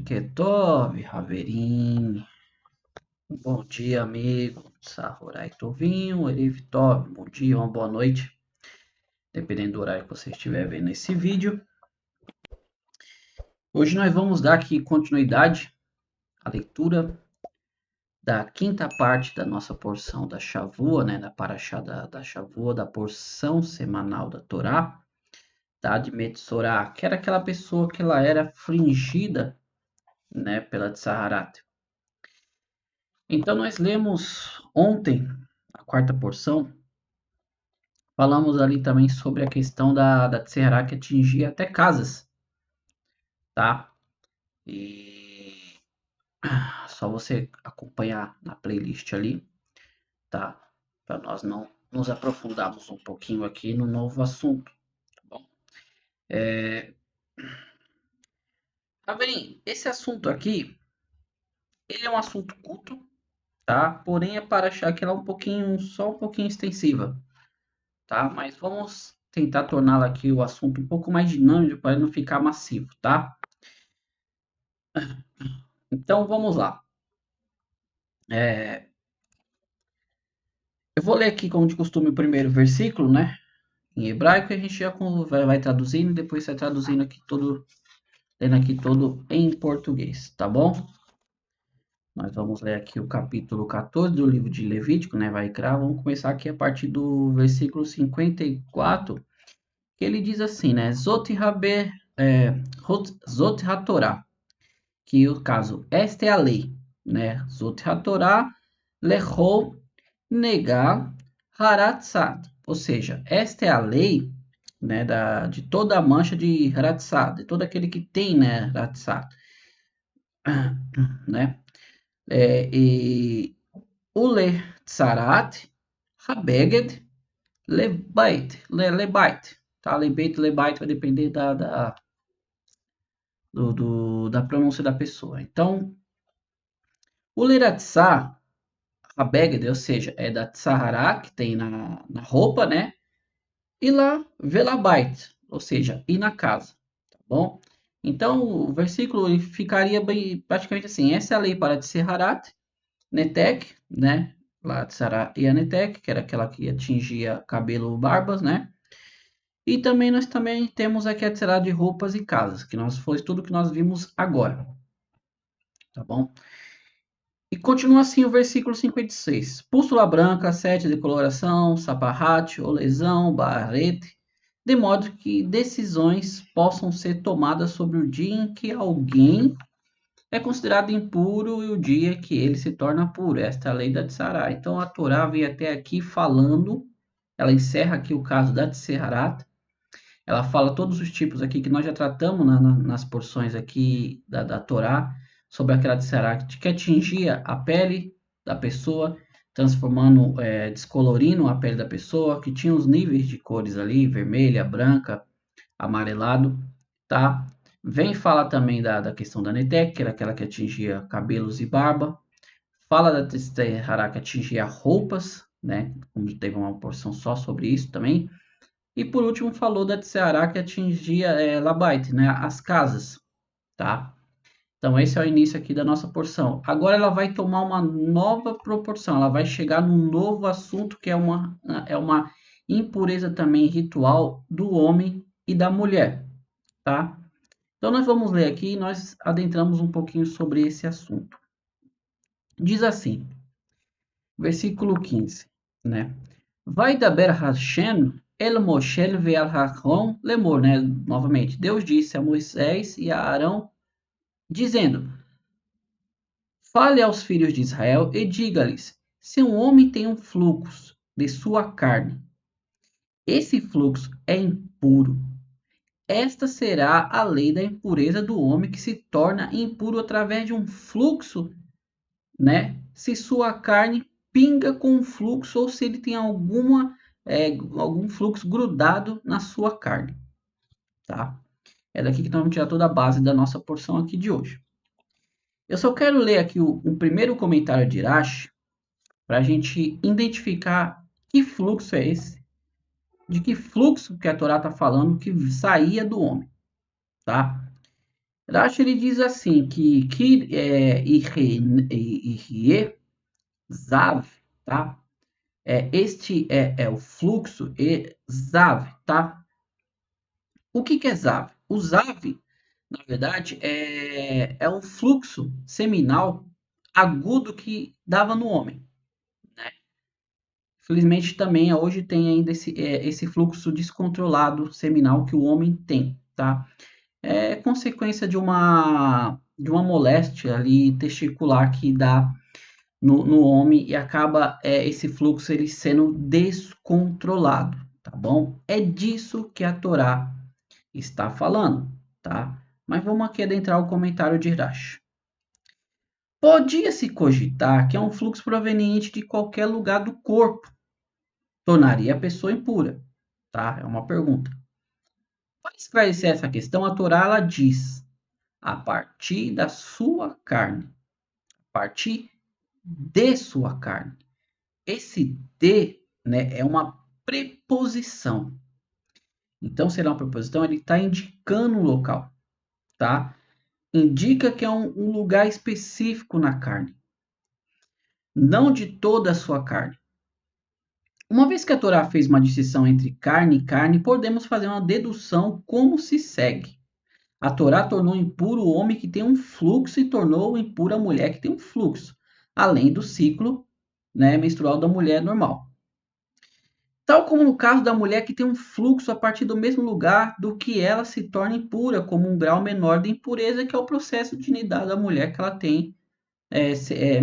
Ketov, Raverinho. Bom dia, amigo. Sahurai Tovinho, Eriv Tov. Bom dia, uma boa noite. Dependendo do horário que você estiver vendo esse vídeo. Hoje nós vamos dar aqui continuidade à leitura da quinta parte da nossa porção da Shavua, né? Da Parashá da Shavua, da porção semanal da Torá, tá? De Metzorah, que era aquela pessoa que ela era afligida, né? Pela Tsaharat. Então, nós lemos ontem a quarta porção, falamos ali também sobre a questão da Tserá que atingia até casas, tá? E só você acompanhar na playlist ali, tá? Para nós não nos aprofundarmos um pouquinho aqui no novo assunto, tá bom? Raverinho, esse assunto aqui, ele é um assunto curto, tá? Porém, é para achar que ela é só um pouquinho extensiva, tá? Mas vamos tentar torná-la aqui o assunto um pouco mais dinâmico para não ficar massivo, tá? Então vamos lá. Eu vou ler aqui, como de costume, o primeiro versículo, né? Em hebraico, a gente já vai traduzindo e depois vai traduzindo aqui todo, lendo aqui todo em português, tá bom? Nós vamos ler aqui o capítulo 14 do livro de Levítico, né? Vaikra. Vamos começar aqui a partir do versículo 54, que ele diz assim, né? Zot HaTorah, que o caso, esta é a lei, né? Zot HaTorah lechol negar haratzat, ou seja, esta é a lei, né, de toda a mancha de haratzat, de todo aquele que tem, né, haratzat, né? E o letzarat habeged lebait, tá? Lebait vai depender da pronúncia da pessoa. Então, o leratzah habeged, ou seja, é da tzahara, que tem na roupa, né? E lá, velabait, ou seja, ir na casa, tá bom? Então, o versículo ficaria bem, praticamente assim, essa é a lei para Tseharat, Netek, né? Lá Tsara e a Netek, que era aquela que atingia cabelo ou barbas, né? E também nós também temos aqui a Tsara de roupas e casas, que foi tudo que nós vimos agora, tá bom? E continua assim o versículo 56. Pústula branca, sete de coloração, saparrate, olezão, barrete, de modo que decisões possam ser tomadas sobre o dia em que alguém é considerado impuro e o dia que ele se torna puro. Esta é a lei da Tsará. Então a Torá vem até aqui falando, ela encerra aqui o caso da Tseharat, ela fala todos os tipos aqui que nós já tratamos nas porções aqui da Torá, sobre aquela Tseharat que atingia a pele da pessoa, transformando, descolorindo a pele da pessoa, que tinha os níveis de cores ali, vermelha, branca, amarelado, tá? Vem falar também da questão da Netek, que era aquela que atingia cabelos e barba. Fala da Tseharat que atingia roupas, né? Como teve uma porção só sobre isso também. E por último falou da Tseará que atingia Labait, né? As casas, tá? Então esse é o início aqui da nossa porção. Agora ela vai tomar uma nova proporção, ela vai chegar num novo assunto que é uma impureza também ritual do homem e da mulher, tá? Então nós vamos ler aqui e nós adentramos um pouquinho sobre esse assunto. Diz assim, versículo 15, né? Vai da Hashem el Moshe ve'al Haron lemor, né? Novamente, Deus disse a Moisés e a Arão, dizendo: fale aos filhos de Israel e diga-lhes: se um homem tem um fluxo de sua carne, esse fluxo é impuro. Esta será a lei da impureza do homem que se torna impuro através de um fluxo, né? Se sua carne pinga com um fluxo ou se ele tem algum fluxo grudado na sua carne, tá? É daqui que nós vamos tirar toda a base da nossa porção aqui de hoje. Eu só quero ler aqui o primeiro comentário de Irache para a gente identificar que fluxo é esse, de que fluxo que a Torá está falando que saía do homem, tá? Rashi ele diz assim que Irie Zav, tá? Este é o fluxo e Zav, tá? O que é Zav? O Zav, na verdade, é um fluxo seminal agudo que dava no homem. Felizmente também hoje tem ainda esse fluxo descontrolado seminal que o homem tem, tá? É consequência de uma moléstia ali testicular que dá no homem e acaba esse fluxo ele sendo descontrolado, tá bom? É disso que a Torá está falando, tá? Mas vamos aqui adentrar o comentário de Rashi. Podia-se cogitar que é um fluxo proveniente de qualquer lugar do corpo, tornaria a pessoa impura, tá? É uma pergunta. Para esclarecer essa questão, a Torá ela diz: a partir da sua carne, a partir de sua carne. Esse de, né, é uma preposição. Então, será uma preposição, ele está indicando um local, tá? Indica que é um lugar específico na carne, não de toda a sua carne. Uma vez que a Torá fez uma distinção entre carne e carne, podemos fazer uma dedução como se segue. A Torá tornou impuro o homem que tem um fluxo e tornou impura a mulher que tem um fluxo, além do ciclo, né, menstrual da mulher normal. Tal como no caso da mulher que tem um fluxo a partir do mesmo lugar do que ela se torna impura, como um grau menor de impureza, que é o processo de nidar da mulher que ela tem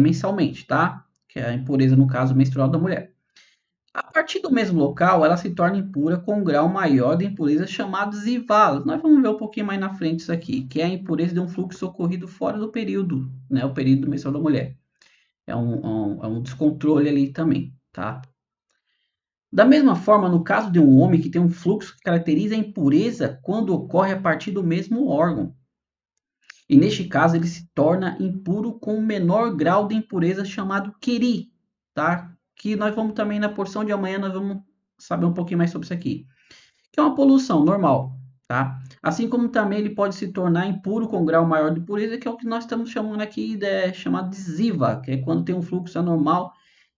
mensalmente, tá? Que é a impureza, no caso, menstrual da mulher. A partir do mesmo local, ela se torna impura com um grau maior de impureza chamado zivá. Nós vamos ver um pouquinho mais na frente isso aqui, que é a impureza de um fluxo ocorrido fora do período, né? O período menstrual da mulher. É um descontrole ali também, tá? Da mesma forma, no caso de um homem que tem um fluxo que caracteriza a impureza quando ocorre a partir do mesmo órgão. E neste caso, ele se torna impuro com o menor grau de impureza chamado Keri, tá? Que nós vamos também na porção de amanhã, nós vamos saber um pouquinho mais sobre isso aqui. Que é uma poluição normal, tá? Assim como também ele pode se tornar impuro com grau maior de pureza, que é o que nós estamos chamando aqui chamado de ziva, que é quando tem um fluxo anormal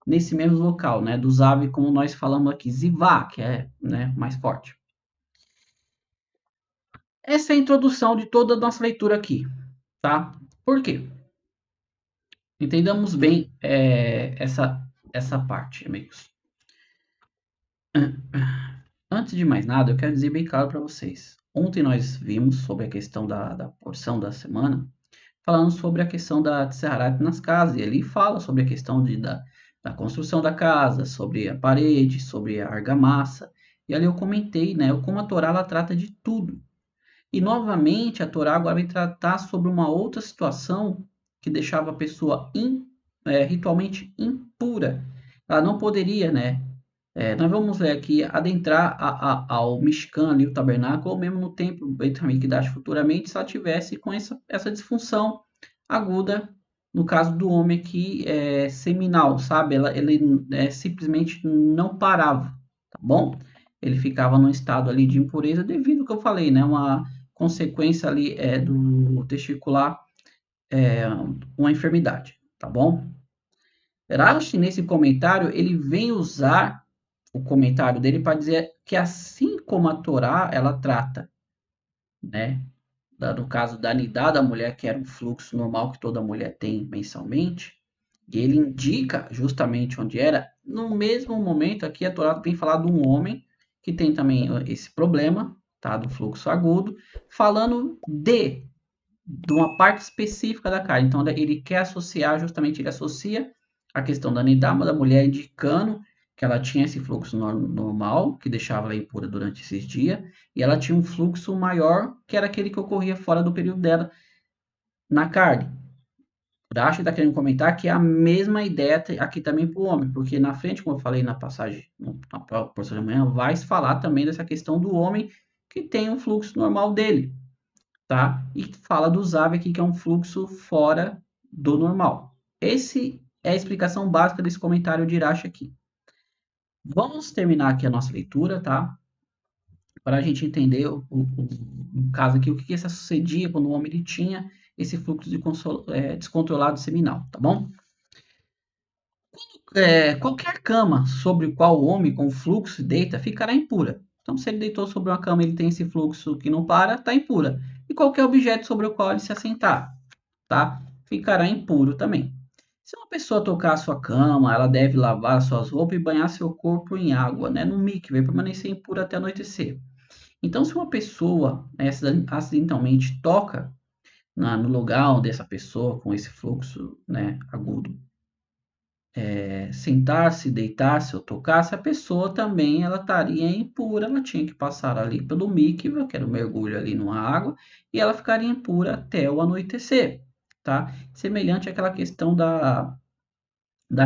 nesse mesmo local, né? Do Zav, como nós falamos aqui, Zivá, que é, né, mais forte. Essa é a introdução de toda a nossa leitura aqui, tá? Por quê? Entendamos bem essa parte, amigos. Antes de mais nada, eu quero dizer bem claro para vocês. Ontem nós vimos sobre a questão da porção da semana, falando sobre a questão da Tseharat nas casas, e ele fala sobre a questão da construção da casa, sobre a parede, sobre a argamassa, e ali eu comentei, né, como a Torá ela trata de tudo. E novamente a Torá agora vai tratar sobre uma outra situação que deixava a pessoa ritualmente impura. Ela não poderia, né? Nós vamos ler aqui, adentrar ao Mishkan, ali, o tabernáculo, ou mesmo no templo Beit HaMikdash futuramente, se ela tivesse com essa disfunção aguda, no caso do homem que é seminal, sabe? Ele simplesmente não parava, tá bom? Ele ficava num estado ali de impureza devido ao que eu falei, né? Uma consequência ali do testicular, uma enfermidade, tá bom? Rashi, nesse comentário, ele vem usar o comentário dele para dizer que assim como a Torá, ela trata, né, no caso da nidá da mulher, que era um fluxo normal que toda mulher tem mensalmente, e ele indica justamente onde era, no mesmo momento aqui a Torá vem falar de um homem que tem também esse problema, tá, do fluxo agudo, falando de uma parte específica da carne. Então ele quer associar, justamente ele associa a questão da nidama da mulher, indicando que ela tinha esse fluxo normal, que deixava ela impura durante esses dias, e ela tinha um fluxo maior, que era aquele que ocorria fora do período dela na carne. Rashi está querendo comentar que é a mesma ideia aqui também para o homem, porque na frente, como eu falei na passagem, na porção de amanhã, vai se falar também dessa questão do homem que tem um fluxo normal dele, tá? E fala do Zav aqui, que é um fluxo fora do normal. Esse é a explicação básica desse comentário de Irache aqui. Vamos terminar aqui a nossa leitura, tá? para a gente entender, no caso aqui, o que sucedia quando o homem ele tinha esse fluxo descontrolado seminal, tá bom? Qualquer cama sobre o qual o homem com fluxo deita ficará impura. Então, se ele deitou sobre uma cama e ele tem esse fluxo que não para, está impura. E qualquer objeto sobre o qual ele se assentar, tá? Ficará impuro também. Se uma pessoa tocar a sua cama, ela deve lavar suas roupas e banhar seu corpo em água, né? No mikve, permanecer impura até anoitecer. Então, se uma pessoa, né, acidentalmente toca no lugar onde essa pessoa com esse fluxo, né, agudo sentar-se, deitar-se ou tocar-se, a pessoa também ela estaria impura, ela tinha que passar ali pelo mikve, que era o mergulho ali numa água, e ela ficaria impura até o anoitecer, tá? Semelhante àquela questão da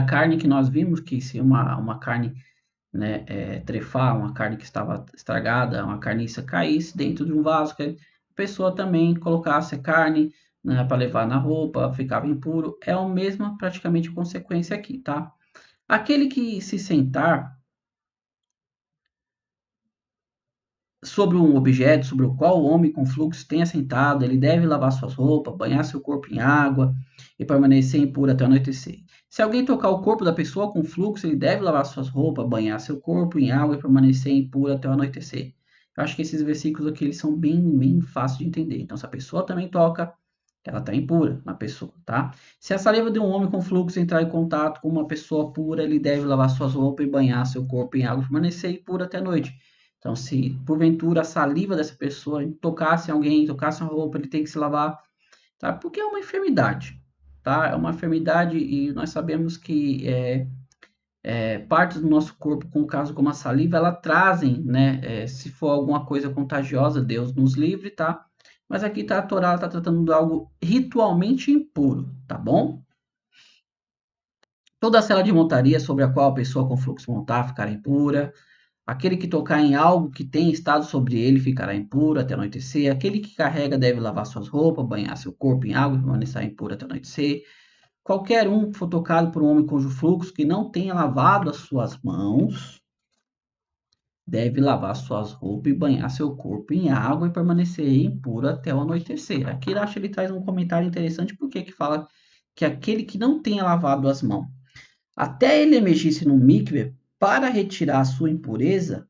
carne que nós vimos, que se uma carne, né, trefar, uma carne que estava estragada, uma carniça caísse dentro de um vaso, que a pessoa também colocasse a carne, né, para levar na roupa, ficava impuro, é a mesma praticamente consequência aqui, tá? Aquele que se sentar sobre um objeto sobre o qual o homem com fluxo tenha sentado, ele deve lavar suas roupas, banhar seu corpo em água e permanecer impuro até o anoitecer. Se alguém tocar o corpo da pessoa com fluxo, ele deve lavar suas roupas, banhar seu corpo em água e permanecer impuro até o anoitecer. Eu acho que esses versículos aqui eles são bem fáceis de entender. Então, se a pessoa também toca, ela está impura na pessoa, tá? Se a saliva de um homem com fluxo entrar em contato com uma pessoa pura, ele deve lavar suas roupas e banhar seu corpo em água e permanecer impuro até a noite. Então, se porventura a saliva dessa pessoa tocasse alguém, tocasse a roupa, ele tem que se lavar, tá? Porque é uma enfermidade, tá? É uma enfermidade e nós sabemos que partes do nosso corpo, com o caso como a saliva, ela trazem, né? Se for alguma coisa contagiosa, Deus nos livre, tá? Mas aqui tá, a Torá está tratando de algo ritualmente impuro, tá bom? Toda a cela de montaria sobre a qual a pessoa com fluxo montar ficará impura. Aquele que tocar em algo que tem estado sobre ele ficará impuro até anoitecer. Aquele que carrega deve lavar suas roupas, banhar seu corpo em água e permanecer impuro até anoitecer. Qualquer um que for tocado por um homem cujo fluxo que não tenha lavado as suas mãos deve lavar suas roupas e banhar seu corpo em água e permanecer impuro até o anoitecer. Aqui eu acho que ele traz um comentário interessante porque que fala que aquele que não tenha lavado as mãos até ele emergir-se no mikve para retirar a sua impureza,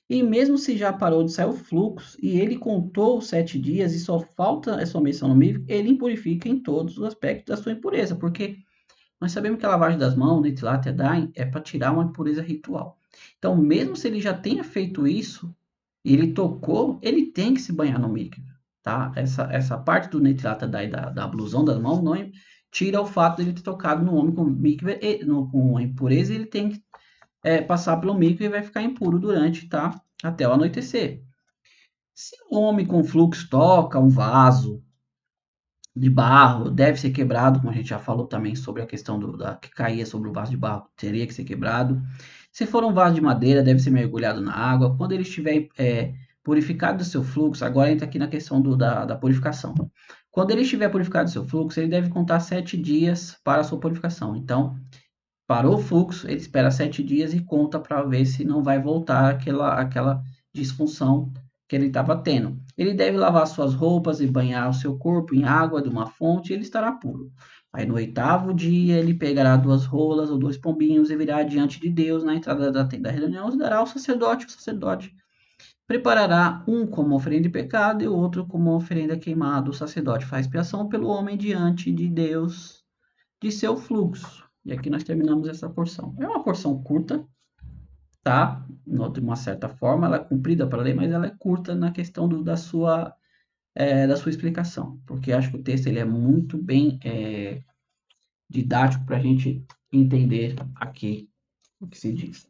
e mesmo se já parou de sair o fluxo e ele contou os 7 dias e só falta essa menção no mikve, ele impurifica em todos os aspectos da sua impureza, porque nós sabemos que a lavagem das mãos, Netilat Yadayim, é para tirar uma impureza ritual. Então, mesmo se ele já tenha feito isso, e ele tocou, ele tem que se banhar no mikve, tá? Essa parte do Netilat Yadayim, da blusão das mãos, não tira o fato de ele ter tocado no homem com mikve, com a impureza, e ele tem que passar pelo mikve e vai ficar impuro durante, tá? Até o anoitecer. Se o homem com fluxo toca um vaso de barro, deve ser quebrado, como a gente já falou também sobre a questão que caía sobre o vaso de barro, teria que ser quebrado. Se for um vaso de madeira, deve ser mergulhado na água. Quando ele estiver purificado do seu fluxo, agora entra aqui na questão da purificação. Quando ele estiver purificado do seu fluxo, ele deve contar 7 dias para a sua purificação. Então, parou o fluxo, ele espera 7 dias e conta para ver se não vai voltar aquela disfunção que ele estava tendo. Ele deve lavar suas roupas e banhar o seu corpo em água de uma fonte e ele estará puro. Aí no 8º dia ele pegará 2 rolas ou 2 pombinhos e virá diante de Deus na entrada da tenda da reunião e dará ao sacerdote. O sacerdote preparará um como oferenda de pecado e o outro como oferenda queimada. O sacerdote faz expiação pelo homem diante de Deus de seu fluxo. E aqui nós terminamos essa porção. É uma porção curta, tá? De uma certa forma, ela é cumprida para ler, mas ela é curta na questão da sua explicação, porque acho que o texto ele é muito bem didático para a gente entender aqui o que se diz.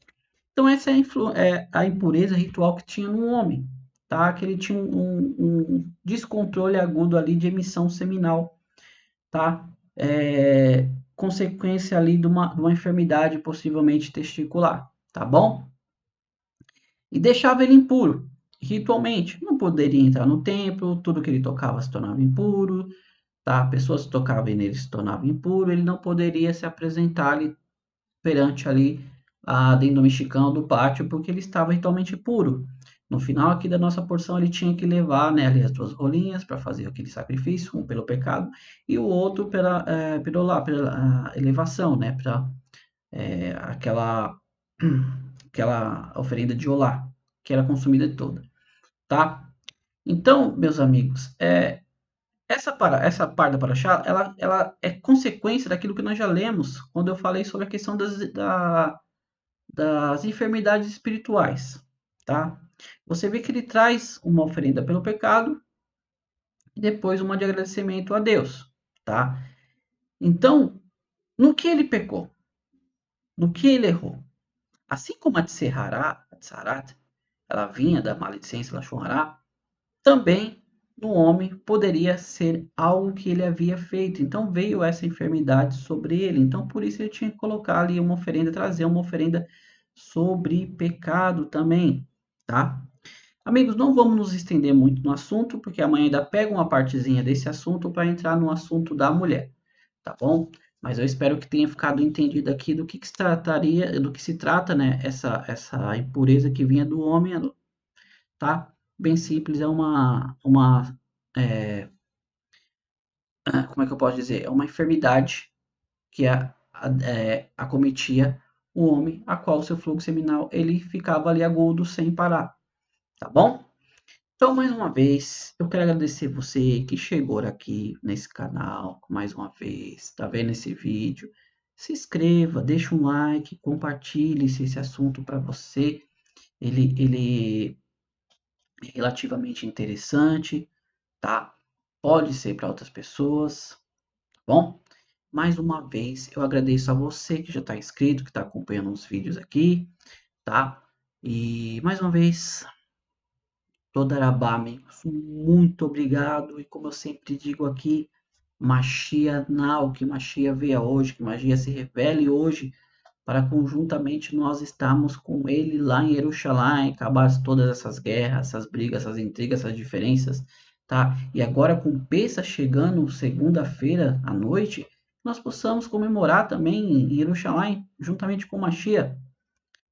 Então essa é a impureza ritual que tinha no homem, tá? Que ele tinha um descontrole agudo ali de emissão seminal, tá? Consequência ali de uma enfermidade possivelmente testicular, tá bom? E deixava ele impuro, ritualmente. Não poderia entrar no templo, tudo que ele tocava se tornava impuro, tá? Pessoas que tocavam nele se tornavam impuro, ele não poderia se apresentar ali perante ali dentro do mexicano do pátio, porque ele estava ritualmente puro. No final aqui da nossa porção, ele tinha que levar, né, ali as 2 rolinhas para fazer aquele sacrifício, um pelo pecado e o outro pela elevação, né, para aquela, aquela oferenda de olá, que era consumida toda, tá? Então, meus amigos, essa parte da Paraxá, ela é consequência daquilo que nós já lemos quando eu falei sobre a questão das enfermidades espirituais, tá? Você vê que ele traz uma oferenda pelo pecado e depois uma de agradecimento a Deus, tá? Então, no que ele pecou? No que ele errou? Assim como a Tsarat, ela vinha da maledicência Lashon Hará, também no homem poderia ser algo que ele havia feito. Então veio essa enfermidade sobre ele. Então por isso ele tinha que colocar ali uma oferenda, trazer uma oferenda sobre pecado também, tá? Amigos, não vamos nos estender muito no assunto, porque amanhã ainda pega uma partezinha desse assunto para entrar no assunto da mulher, tá bom? Mas eu espero que tenha ficado entendido aqui do que se trataria, do que se trata, né? Essa impureza que vinha do homem, tá? Bem simples, é, como é que eu posso dizer? É uma enfermidade que acometia o homem, a qual o seu fluxo seminal ele ficava ali agudo sem parar, tá bom? Então, mais uma vez, eu quero agradecer você que chegou aqui nesse canal, mais uma vez, tá vendo esse vídeo? Se inscreva, deixa um like, compartilhe se esse assunto para você, ele é relativamente interessante, tá? Pode ser para outras pessoas, tá bom? Mais uma vez, eu agradeço a você que já está inscrito, que está acompanhando os vídeos aqui, tá? E mais uma vez, Todarabá, amigos, muito obrigado. E como eu sempre digo aqui, Mashiach Now, que Mashiach venha hoje, que Mashiach se revele hoje, para conjuntamente nós estarmos com ele lá em Jerusalém, acabar todas essas guerras, essas brigas, essas intrigas, essas diferenças, tá? E agora com Pessa chegando segunda-feira à noite, nós possamos comemorar também em Jerusalém, juntamente com Mashiach,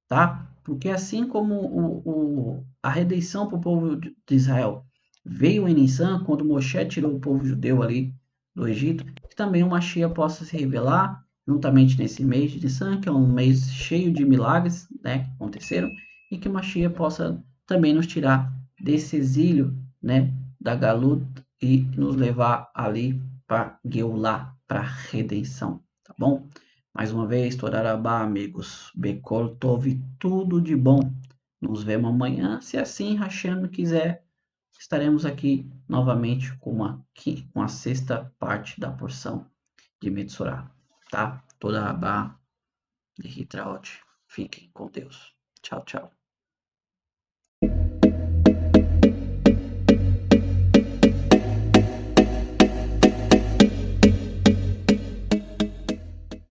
tá? Porque assim como a redenção para o povo de Israel veio em Nissan, quando Moshe tirou o povo judeu ali do Egito, que também o Mashiach possa se revelar juntamente nesse mês de Nissan, que é um mês cheio de milagres, né, que aconteceram, e que o Mashiach possa também nos tirar desse exílio, né, da Galut e nos levar ali para Geulah, para redenção, tá bom? Mais uma vez, Torarabá, amigos. Bekol Tov, tudo de bom. Nos vemos amanhã. Se assim Hashem quiser, estaremos aqui novamente com a sexta parte da porção de Metsorá. Tá? Torarabá e Hitraot. Fiquem com Deus. Tchau, tchau.